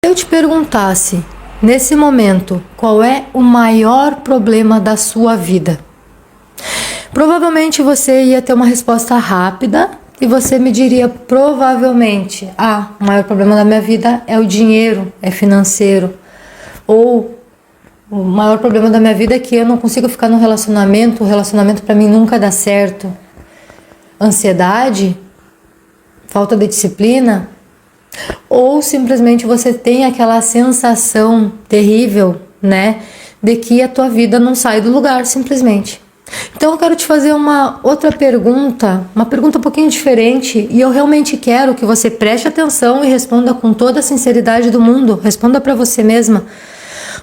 eu te perguntasse, nesse momento, qual é o maior problema da sua vida? Provavelmente você ia ter uma resposta rápida e você me diria provavelmente: o maior problema da minha vida é o dinheiro, é financeiro. Ou o maior problema da minha vida é que eu não consigo ficar no relacionamento, o relacionamento para mim nunca dá certo. Ansiedade, falta de disciplina. Ou simplesmente você tem aquela sensação terrível, né, de que a tua vida não sai do lugar, simplesmente. Então eu quero te fazer uma outra pergunta, uma pergunta um pouquinho diferente, e eu realmente quero que você preste atenção e responda com toda a sinceridade do mundo. Responda para você mesma.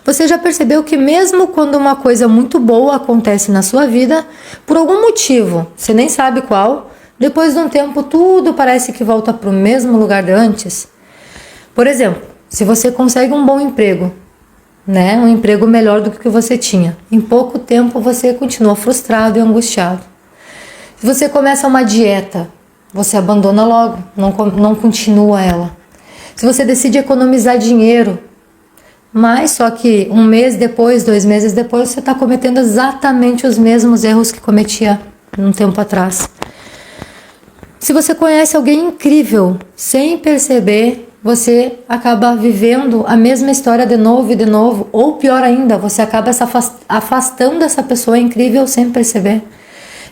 Você já percebeu que mesmo quando uma coisa muito boa acontece na sua vida, por algum motivo, você nem sabe qual, depois de um tempo tudo parece que volta para o mesmo lugar de antes? Por exemplo, se você consegue um bom emprego, né, um emprego melhor do que o que você tinha, em pouco tempo você continua frustrado e angustiado. Se você começa uma dieta, você abandona logo, não continua ela. Se você decide economizar dinheiro, mas só que um mês depois, 2 meses depois, você está cometendo exatamente os mesmos erros que cometia um tempo atrás. Se você conhece alguém incrível, sem perceber, você acaba vivendo a mesma história de novo, ou pior ainda, você acaba se afastando dessa pessoa incrível sem perceber.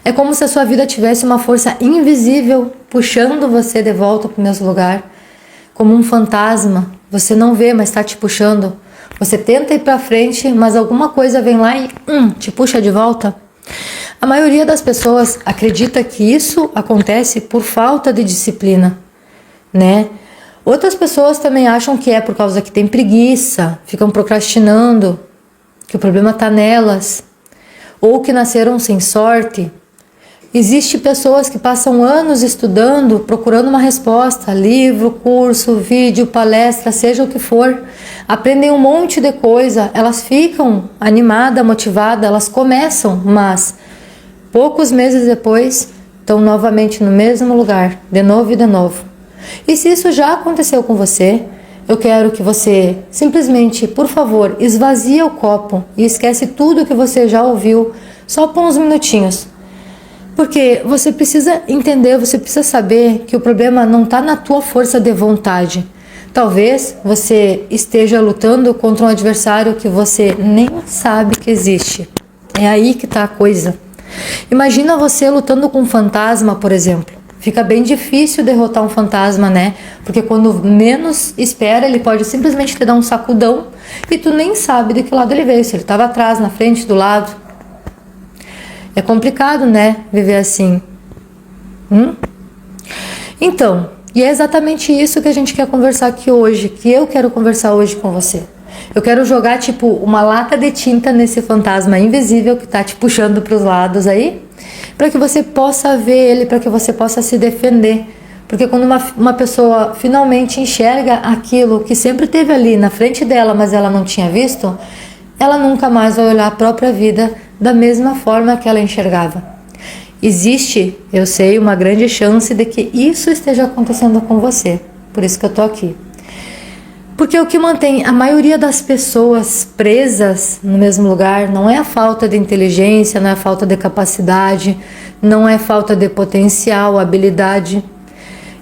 É como se a sua vida tivesse uma força invisível puxando você de volta para o mesmo lugar, como um fantasma. Você não vê, mas está te puxando. Você tenta ir para frente, mas alguma coisa vem lá e te puxa de volta. A maioria das pessoas acredita que isso acontece por falta de disciplina, né? Outras pessoas também acham que é por causa que tem preguiça, ficam procrastinando, que o problema está nelas, ou que nasceram sem sorte. Existem pessoas que passam anos estudando, procurando uma resposta, livro, curso, vídeo, palestra, seja o que for, aprendem um monte de coisa, elas ficam animadas, motivadas, elas começam, mas poucos meses depois estão novamente no mesmo lugar, de novo e de novo. E se isso já aconteceu com você, eu quero que você simplesmente, por favor, esvazie o copo e esquece tudo que você já ouviu, só por uns minutinhos. Porque você precisa entender, você precisa saber que o problema não está na tua força de vontade. Talvez você esteja lutando contra um adversário que você nem sabe que existe. É aí que está a coisa. Imagina você lutando com um fantasma, por exemplo. Fica bem difícil derrotar um fantasma, né? Porque quando menos espera, ele pode simplesmente te dar um sacudão e tu nem sabe de que lado ele veio, se ele estava atrás, na frente, do lado. É complicado, né? Viver assim. Então, e é exatamente isso que a gente quer conversar aqui hoje, que eu quero conversar hoje com você. Eu quero jogar tipo uma lata de tinta nesse fantasma invisível que tá te puxando para os lados aí, para que você possa ver ele, para que você possa se defender. Porque quando uma pessoa finalmente enxerga aquilo que sempre teve ali na frente dela, mas ela não tinha visto, ela nunca mais vai olhar a própria vida da mesma forma que ela enxergava. Existe, eu sei, uma grande chance de que isso esteja acontecendo com você. Por isso que eu tô aqui. Porque o que mantém a maioria das pessoas presas no mesmo lugar não é a falta de inteligência, não é a falta de capacidade, não é falta de potencial, habilidade.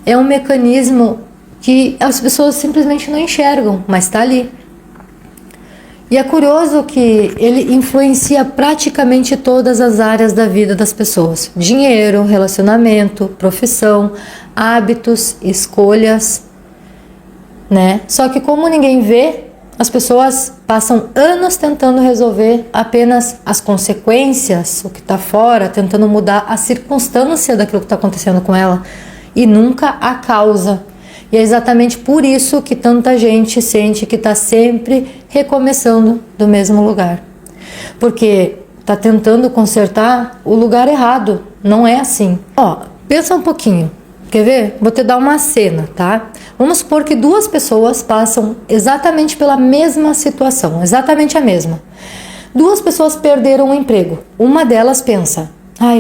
É um mecanismo que as pessoas simplesmente não enxergam, mas está ali. E é curioso que ele influencia praticamente todas as áreas da vida das pessoas. Dinheiro, relacionamento, profissão, hábitos, escolhas, né? Só que como ninguém vê, as pessoas passam anos tentando resolver apenas as consequências, o que está fora, tentando mudar a circunstância daquilo que está acontecendo com ela e nunca a causa. E é exatamente por isso que tanta gente sente que está sempre recomeçando do mesmo lugar. Porque está tentando consertar o lugar errado. Não é assim. Pensa um pouquinho. Quer ver? Vou te dar uma cena, tá? Vamos supor que 2 pessoas passam exatamente pela mesma situação. Exatamente a mesma. 2 pessoas perderam o emprego. Uma delas pensa: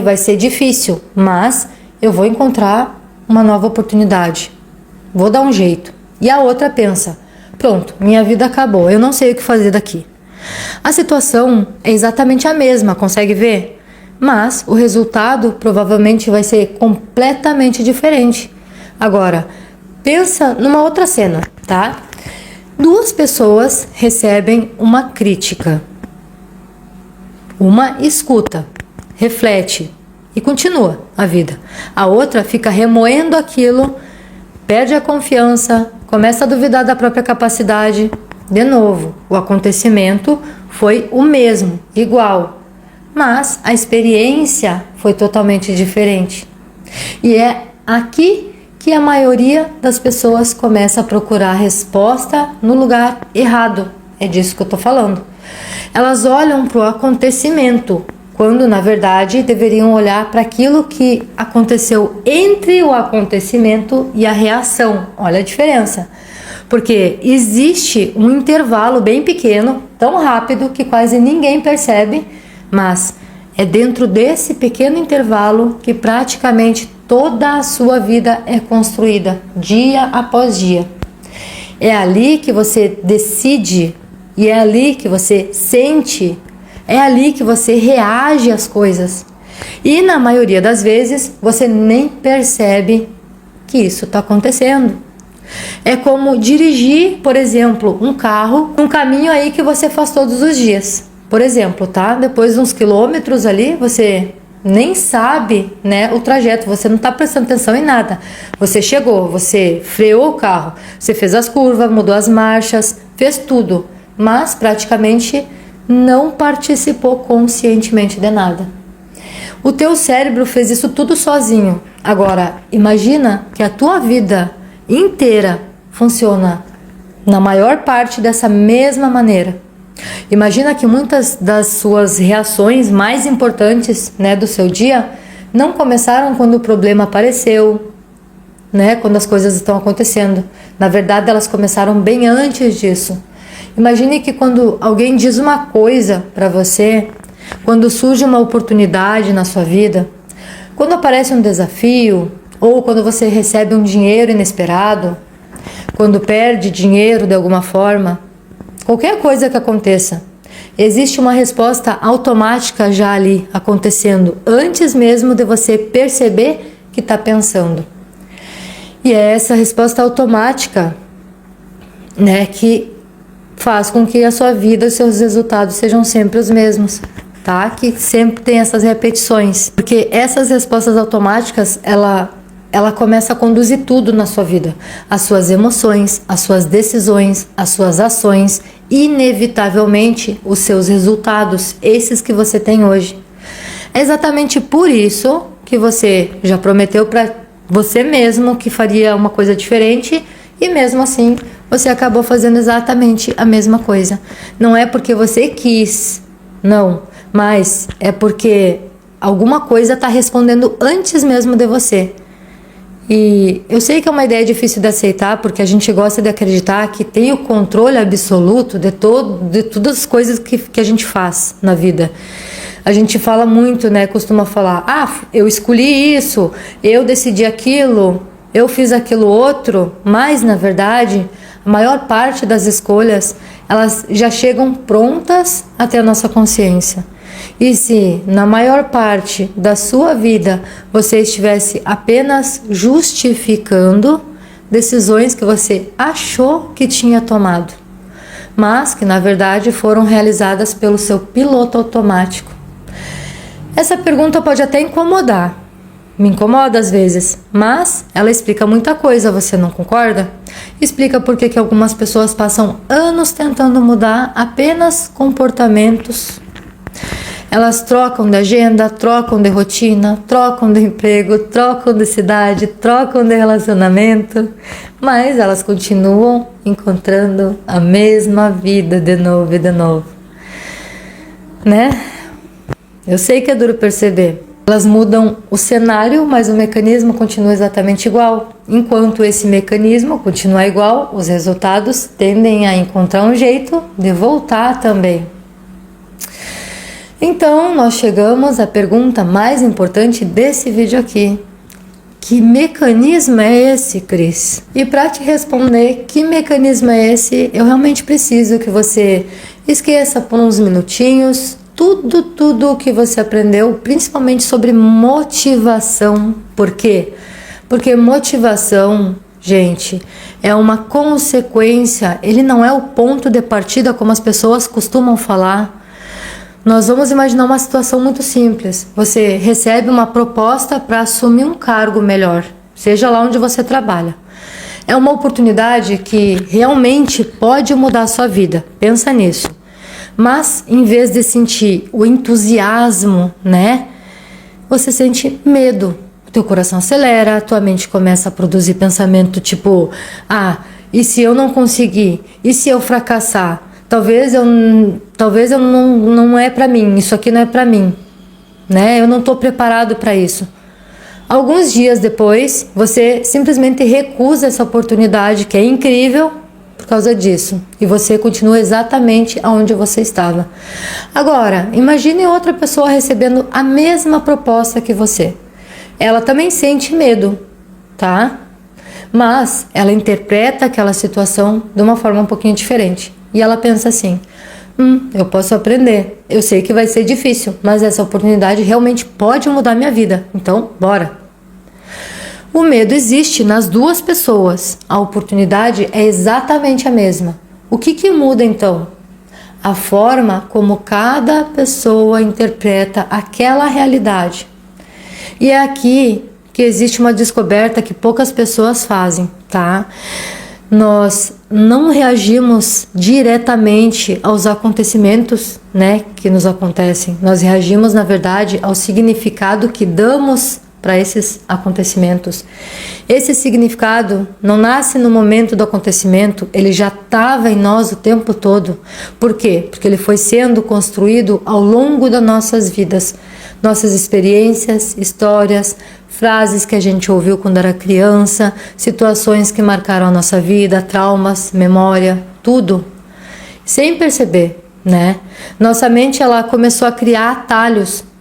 vai ser difícil, mas eu vou encontrar uma nova oportunidade. Vou dar um jeito. E a outra pensa: Pronto, minha vida acabou, eu não sei o que fazer daqui. A situação é exatamente a mesma, consegue ver? Mas o resultado provavelmente vai ser completamente diferente. Agora, pensa numa outra cena, tá? Duas pessoas recebem uma crítica. Uma escuta, reflete e continua a vida. A outra fica remoendo aquilo, perde a confiança, começa a duvidar da própria capacidade. De novo, o acontecimento foi o mesmo, igual, mas a experiência foi totalmente diferente. E é aqui que a maioria das pessoas começa a procurar a resposta no lugar errado. É disso que eu estou falando. Elas olham para o acontecimento, quando na verdade deveriam olhar para aquilo que aconteceu entre o acontecimento e a reação. Olha a diferença. Porque existe um intervalo bem pequeno, tão rápido que quase ninguém percebe, mas é dentro desse pequeno intervalo que praticamente toda a sua vida é construída, dia após dia. É ali que você decide, e é ali que você sente, é ali que você reage às coisas. E na maioria das vezes você nem percebe que isso está acontecendo. É como dirigir, por exemplo, um carro, um caminho aí que você faz todos os dias. Por exemplo, tá? Depois de uns quilômetros ali, você nem sabe, né, o trajeto, você não está prestando atenção em nada. Você chegou, você freou o carro, você fez as curvas, mudou as marchas, fez tudo, mas praticamente não participou conscientemente de nada. O teu cérebro fez isso tudo sozinho. Agora, imagina que a tua vida inteira funciona na maior parte dessa mesma maneira. Imagina que muitas das suas reações mais importantes, né, do seu dia não começaram quando o problema apareceu, né, quando as coisas estão acontecendo. Na verdade, elas começaram bem antes disso. Imagine que quando alguém diz uma coisa para você, quando surge uma oportunidade na sua vida, quando aparece um desafio, ou quando você recebe um dinheiro inesperado, quando perde dinheiro de alguma forma, qualquer coisa que aconteça, existe uma resposta automática já ali acontecendo, antes mesmo de você perceber que está pensando. E é essa resposta automática, né, que faz com que a sua vida, os seus resultados sejam sempre os mesmos, tá? Que sempre tem essas repetições, porque essas respostas automáticas, ela começa a conduzir tudo na sua vida, as suas emoções, as suas decisões, as suas ações, inevitavelmente os seus resultados, esses que você tem hoje. É exatamente por isso que você já prometeu para você mesmo que faria uma coisa diferente e mesmo assim você acabou fazendo exatamente a mesma coisa. Não é porque você quis, não, mas é porque alguma coisa está respondendo antes mesmo de você. E eu sei que é uma ideia difícil de aceitar, porque a gente gosta de acreditar que tem o controle absoluto de todas as coisas que a gente faz na vida. A gente fala muito, né? Costuma falar, eu escolhi isso, eu decidi aquilo, eu fiz aquilo outro, mas na verdade, a maior parte das escolhas, elas já chegam prontas até a nossa consciência. E se na maior parte da sua vida você estivesse apenas justificando decisões que você achou que tinha tomado, mas que na verdade foram realizadas pelo seu piloto automático? Essa pergunta pode até incomodar, me incomoda às vezes, mas ela explica muita coisa, você não concorda? Explica por que algumas pessoas passam anos tentando mudar apenas comportamentos. Elas trocam de agenda, trocam de rotina, trocam de emprego, trocam de cidade, trocam de relacionamento, mas elas continuam encontrando a mesma vida de novo e de novo, né? Eu sei que é duro perceber. Elas mudam o cenário, mas o mecanismo continua exatamente igual. Enquanto esse mecanismo continua igual, os resultados tendem a encontrar um jeito de voltar também. Então, nós chegamos à pergunta mais importante desse vídeo aqui. que mecanismo é esse, Cris? E para te responder que mecanismo é esse, eu realmente preciso que você esqueça por uns minutinhos tudo o que você aprendeu, principalmente sobre motivação. Por quê? Porque motivação, gente, é uma consequência, ele não é o ponto de partida como as pessoas costumam falar. Nós vamos imaginar uma situação muito simples. Você recebe uma proposta para assumir um cargo melhor, seja lá onde você trabalha. É uma oportunidade que realmente pode mudar a sua vida. Pensa nisso. Mas, em vez de sentir o entusiasmo, né? Você sente medo. Teu coração acelera, tua mente começa a produzir pensamento tipo: e se eu não conseguir? E se eu fracassar? Talvez eu não é para mim, isso aqui não é para mim, né? Eu não estou preparado para isso. Alguns dias depois, você simplesmente recusa essa oportunidade que é incrível por causa disso, e você continua exatamente onde você estava. Agora, imagine outra pessoa recebendo a mesma proposta que você. Ela também sente medo, tá? Mas ela interpreta aquela situação de uma forma um pouquinho diferente. E ela pensa assim: eu posso aprender, eu sei que vai ser difícil, mas essa oportunidade realmente pode mudar minha vida, então bora. O medo existe nas duas pessoas, a oportunidade é exatamente a mesma. O que muda então? A forma como cada pessoa interpreta aquela realidade. E é aqui que existe uma descoberta que poucas pessoas fazem, tá? Nós não reagimos diretamente aos acontecimentos, né, que nos acontecem. Nós reagimos, na verdade, ao significado que damos para esses acontecimentos. Esse significado não nasce no momento do acontecimento, ele já estava em nós o tempo todo. Por quê? Porque ele foi sendo construído ao longo das nossas vidas. Nossas experiências, histórias, frases que a gente ouviu quando era criança, situações que marcaram a nossa vida, traumas, memória, tudo. Sem perceber, né? Nossa mente, ela começou a criar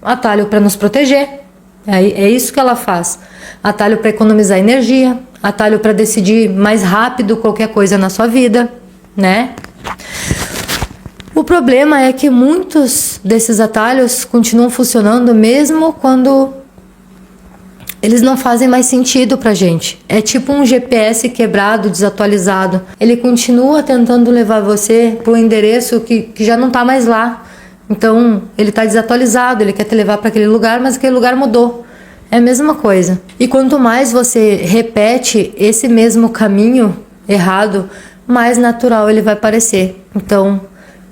atalho para nos proteger. É isso que ela faz. Atalho para economizar energia, atalho para decidir mais rápido qualquer coisa na sua vida, né? O problema é que muitos desses atalhos continuam funcionando mesmo quando eles não fazem mais sentido pra gente. É tipo um GPS quebrado, desatualizado. Ele continua tentando levar você para um endereço que já não tá mais lá. Então, ele tá desatualizado, ele quer te levar para aquele lugar, mas aquele lugar mudou. É a mesma coisa. E quanto mais você repete esse mesmo caminho errado, mais natural ele vai parecer. Então,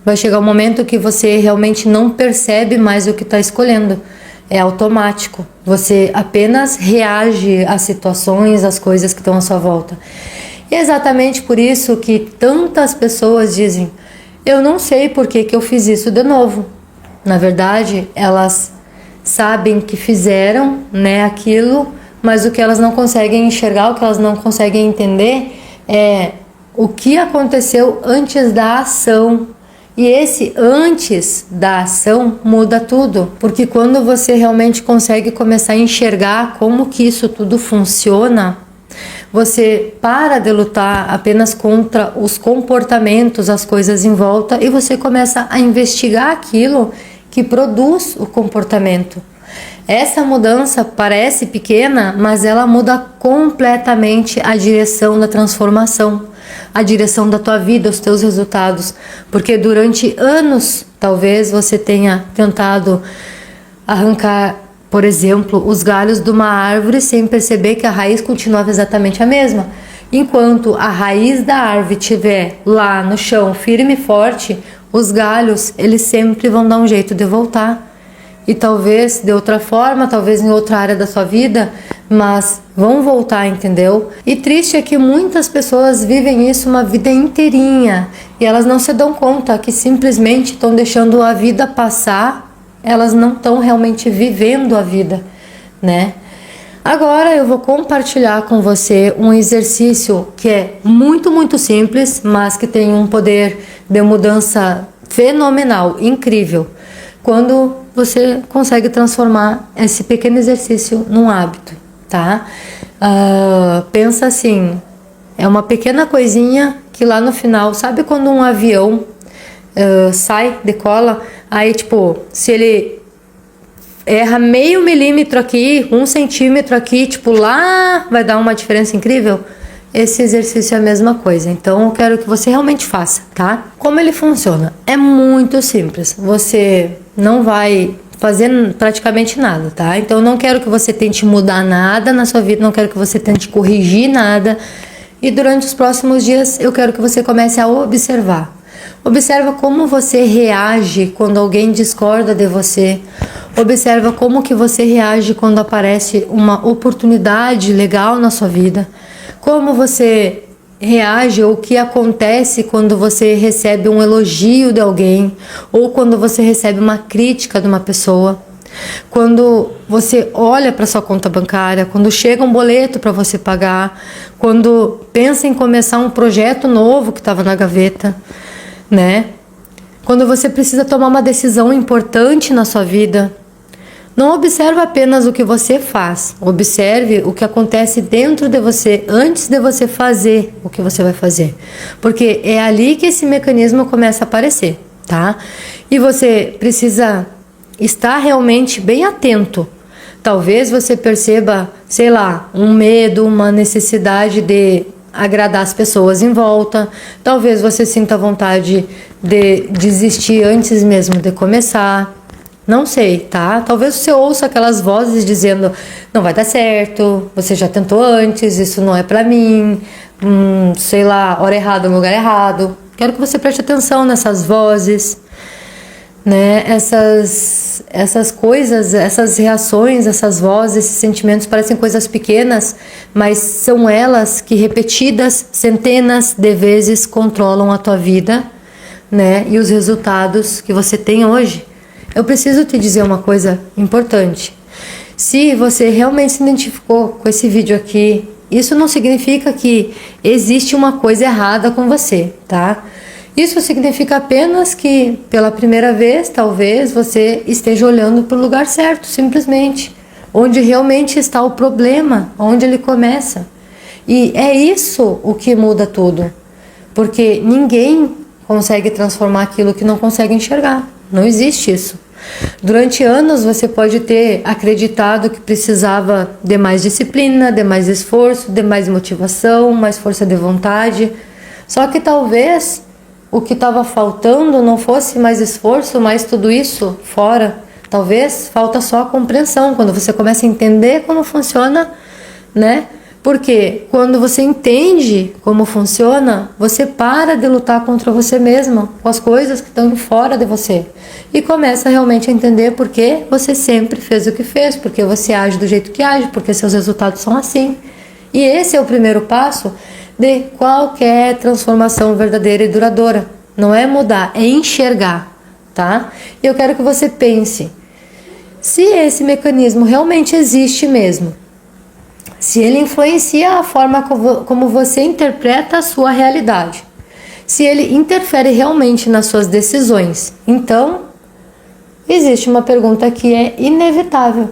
vai chegar um momento que você realmente não percebe mais o que está escolhendo. É automático. Você apenas reage às situações, às coisas que estão à sua volta. E é exatamente por isso que tantas pessoas dizem: eu não sei por que eu fiz isso de novo. Na verdade, elas sabem que fizeram, né, aquilo, mas o que elas não conseguem enxergar, o que elas não conseguem entender é o que aconteceu antes da ação. E esse antes da ação muda tudo, porque quando você realmente consegue começar a enxergar como que isso tudo funciona, você para de lutar apenas contra os comportamentos, as coisas em volta, e você começa a investigar aquilo que produz o comportamento. Essa mudança parece pequena, mas ela muda completamente a direção da transformação, a direção da tua vida, os teus resultados. Porque durante anos, talvez você tenha tentado arrancar, por exemplo, os galhos de uma árvore sem perceber que a raiz continuava exatamente a mesma. Enquanto a raiz da árvore estiver lá no chão, firme e forte, os galhos, eles sempre vão dar um jeito de voltar. E talvez de outra forma, talvez em outra área da sua vida, mas vão voltar, entendeu? E triste é que muitas pessoas vivem isso uma vida inteirinha e elas não se dão conta que simplesmente estão deixando a vida passar, elas não estão realmente vivendo a vida, né? Agora eu vou compartilhar com você um exercício que é muito, muito simples, mas que tem um poder de mudança fenomenal, incrível. Quando você consegue transformar esse pequeno exercício num hábito. tá? Pensa assim, é uma pequena coisinha que lá no final, sabe quando um avião sai, decola, aí tipo, se ele erra meio milímetro aqui, 1 centímetro aqui, tipo lá vai dar uma diferença incrível? Esse exercício é a mesma coisa, então eu quero que você realmente faça, tá? Como ele funciona? É muito simples, você não vai fazer praticamente nada, tá? Então eu não quero que você tente mudar nada na sua vida, não quero que você tente corrigir nada, e durante os próximos dias eu quero que você comece a observar. Observa como você reage quando alguém discorda de você. Observa como que você reage quando aparece uma oportunidade legal na sua vida. Como você reage ou o que acontece quando você recebe um elogio de alguém ou quando você recebe uma crítica de uma pessoa. Quando você olha para sua conta bancária, quando chega um boleto para você pagar, quando pensa em começar um projeto novo que estava na gaveta, né? Quando você precisa tomar uma decisão importante na sua vida, não observe apenas o que você faz, observe o que acontece dentro de você antes de você fazer o que você vai fazer, porque é ali que esse mecanismo começa a aparecer, tá? E você precisa estar realmente bem atento. Talvez você perceba, sei lá, um medo, uma necessidade de agradar as pessoas em volta. Talvez você sinta vontade de desistir antes mesmo de começar. Não sei, tá? Talvez você ouça aquelas vozes dizendo: não vai dar certo, você já tentou antes, isso não é pra mim, sei lá, hora errada no lugar errado. Quero que você preste atenção nessas vozes, né? Essas coisas, essas reações, essas vozes, esses sentimentos parecem coisas pequenas, mas são elas que repetidas centenas de vezes controlam a tua vida, né? E os resultados que você tem hoje. Eu preciso te dizer uma coisa importante. Se você realmente se identificou com esse vídeo aqui, isso não significa que existe uma coisa errada com você, tá? Isso significa apenas que, pela primeira vez, talvez você esteja olhando para o lugar certo, simplesmente. Onde realmente está o problema, onde ele começa. E é isso o que muda tudo. Porque ninguém consegue transformar aquilo que não consegue enxergar. Não existe isso. Durante anos você pode ter acreditado que precisava de mais disciplina, de mais esforço, de mais motivação, mais força de vontade. Só que talvez o que estava faltando não fosse mais esforço, mais tudo isso fora. Talvez falta só a compreensão, quando você começa a entender como funciona, né? Porque quando você entende como funciona, você para de lutar contra você mesmo, com as coisas que estão fora de você. E começa realmente a entender por que você sempre fez o que fez, porque você age do jeito que age, porque seus resultados são assim. E esse é o primeiro passo de qualquer transformação verdadeira e duradoura. Não é mudar, é enxergar, tá? E eu quero que você pense, se esse mecanismo realmente existe mesmo, se ele influencia a forma como você interpreta a sua realidade, se ele interfere realmente nas suas decisões, então existe uma pergunta que é inevitável: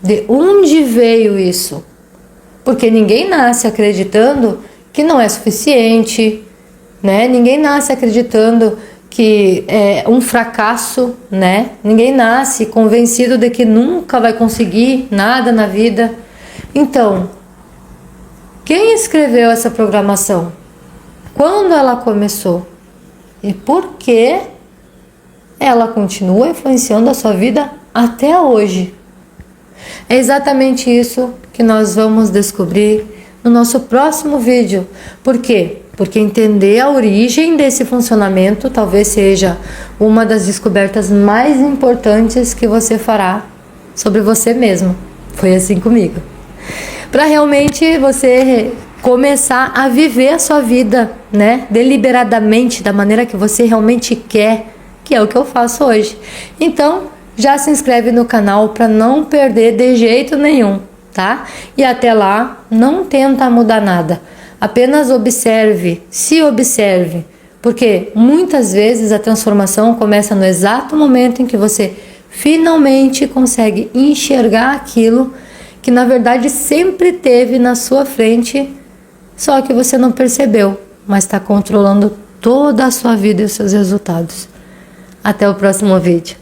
de onde veio isso? Porque ninguém nasce acreditando que não é suficiente, né? Ninguém nasce acreditando que é um fracasso, né? Ninguém nasce convencido de que nunca vai conseguir nada na vida. Então, quem escreveu essa programação? Quando ela começou? E por que ela continua influenciando a sua vida até hoje? É exatamente isso que nós vamos descobrir no nosso próximo vídeo. Por quê? Porque entender a origem desse funcionamento talvez seja uma das descobertas mais importantes que você fará sobre você mesmo. Foi assim comigo. Para realmente você começar a viver a sua vida, né, deliberadamente, da maneira que você realmente quer, que é o que eu faço hoje. Então, já se inscreve no canal para não perder de jeito nenhum, tá? E até lá, não tenta mudar nada. Apenas observe, se observe, porque muitas vezes a transformação começa no exato momento em que você finalmente consegue enxergar aquilo que na verdade sempre teve na sua frente, só que você não percebeu, mas está controlando toda a sua vida e os seus resultados. Até o próximo vídeo.